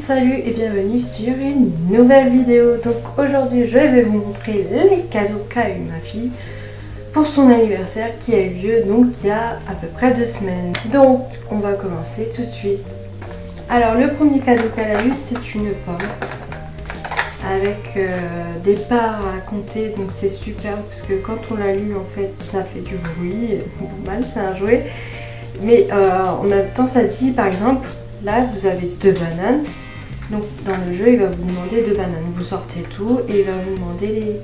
salut et bienvenue sur une nouvelle vidéo. Donc aujourd'hui je vais vous montrer les cadeaux qu'a eu ma fille pour son anniversaire qui a eu lieu donc il y a à peu près 2 semaines. Donc on va commencer tout de suite. Alors le premier cadeau qu'elle a eu, c'est une pomme avec des parts à compter, donc c'est super parce que quand on l'a lu en fait ça fait du bruit, normal c'est un jouet, mais en même temps ça dit par exemple là vous avez 2 bananes, donc dans le jeu il va vous demander 2 bananes, vous sortez tout et il va vous demander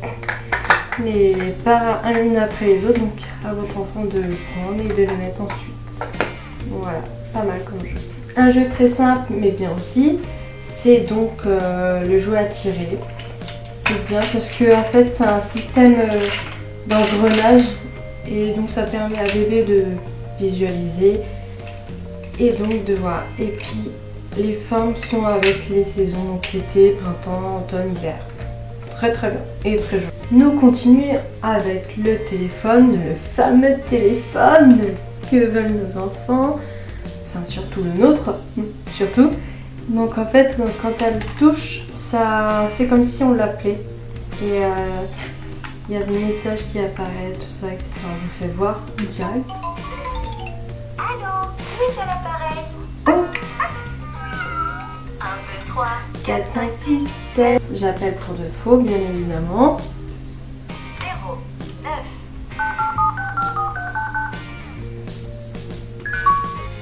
les parts une après les autres, donc à votre enfant de le prendre et de les mettre ensuite. Voilà, pas mal comme jeu. Un jeu très simple mais bien aussi. C'est donc le jouet à tirer. C'est bien parce que en fait c'est un système d'engrenage et donc ça permet à bébé de visualiser et donc de voir. Et puis les formes sont avec les saisons, donc l'été, printemps, automne, hiver. Très très bien et très joli. Nous continuons avec le téléphone, le fameux téléphone que veulent nos enfants, enfin surtout le nôtre, surtout. Donc en fait quand elle touche, ça fait comme si on l'appelait et il y a des messages qui apparaissent, tout ça, etc. On vous fait voir en direct. Allô, qui est à l'appareil? Oh. 1, 2, 3, 4, 5, 6, 7. J'appelle pour de faux, bien évidemment. 0, 9.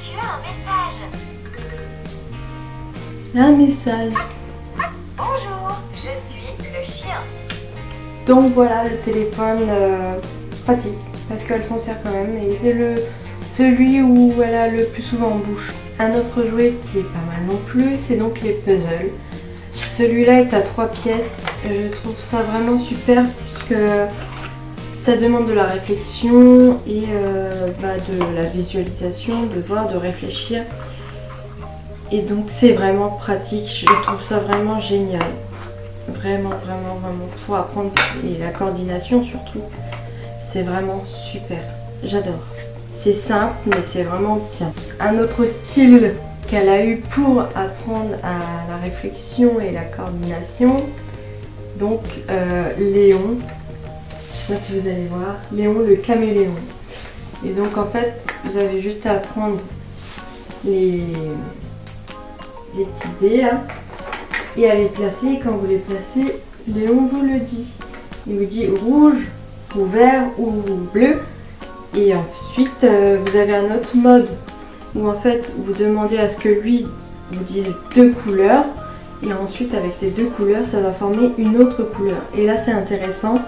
Tu as un message. Un message. Bonjour, je suis le chien. Donc voilà le téléphone pratique parce qu'elle s'en sert quand même et c'est celui où elle a le plus souvent en bouche. Un autre jouet qui est pas mal non plus, c'est donc les puzzles. Celui-là est à 3 pièces et je trouve ça vraiment super puisque ça demande de la réflexion et de la visualisation, de voir, de réfléchir. Et donc c'est vraiment pratique, je trouve ça vraiment génial. Vraiment pour apprendre et la coordination surtout. C'est vraiment super, j'adore. C'est simple mais c'est vraiment bien. Un autre style qu'elle a eu pour apprendre à la réflexion et la coordination, donc Léon, je sais pas si vous allez voir, Léon le caméléon. Et donc en fait vous avez juste à apprendre les petits dés là et à les placer, et quand vous les placez, Léon vous le dit. Il vous dit rouge ou vert ou bleu. Et ensuite vous avez un autre mode où en fait vous demandez à ce que lui vous dise 2 couleurs et ensuite avec ces 2 couleurs ça va former une autre couleur. Et là c'est intéressant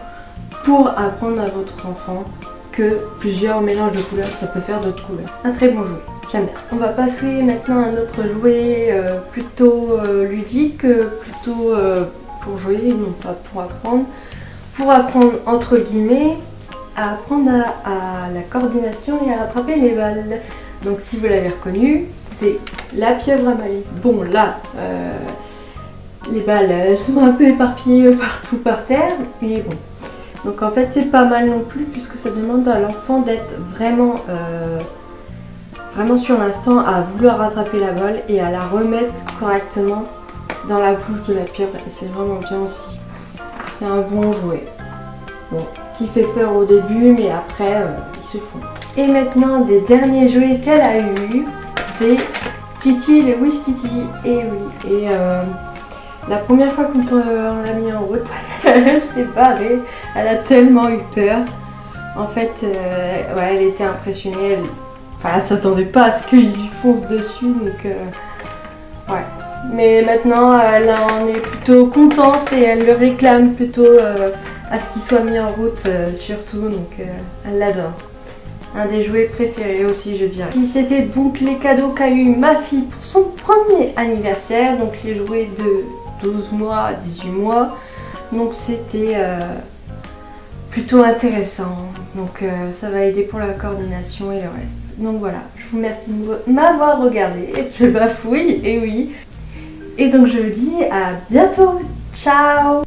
pour apprendre à votre enfant que plusieurs mélanges de couleurs ça peut faire d'autres couleurs. Un très bon jeu, j'aime bien. On va passer maintenant à un autre jouet plutôt ludique, plutôt pour jouer, non pas pour apprendre. Pour apprendre entre guillemets à apprendre à la coordination et à rattraper les balles. Donc si vous l'avez reconnu, c'est la pieuvre à malice. Bon là, les balles sont un peu éparpillées partout par terre, mais bon. Donc en fait c'est pas mal non plus puisque ça demande à l'enfant d'être vraiment sur l'instant à vouloir rattraper la balle et à la remettre correctement dans la bouche de la pieuvre et c'est vraiment bien aussi. C'est un bon jouet. Bon, qui fait peur au début mais après ils se font. Et maintenant des derniers jouets qu'elle a eu, c'est Titi le Ouistiti. Et oui, et la première fois qu'on l'a mis en route, elle s'est barrée, elle a tellement eu peur. En fait, ouais, elle était impressionnée, elle s'attendait pas à ce qu'il lui fonce dessus, donc ouais. Mais maintenant, elle en est plutôt contente et elle le réclame plutôt à ce qu'il soit mis en route surtout, donc elle l'adore. Un des jouets préférés aussi je dirais. Si c'était donc les cadeaux qu'a eu ma fille pour son premier anniversaire, donc les jouets de 12 mois à 18 mois, donc c'était plutôt intéressant, donc ça va aider pour la coordination et le reste. Donc voilà, je vous remercie de m'avoir regardé, je bafouille, et oui. Et donc je vous dis à bientôt, ciao!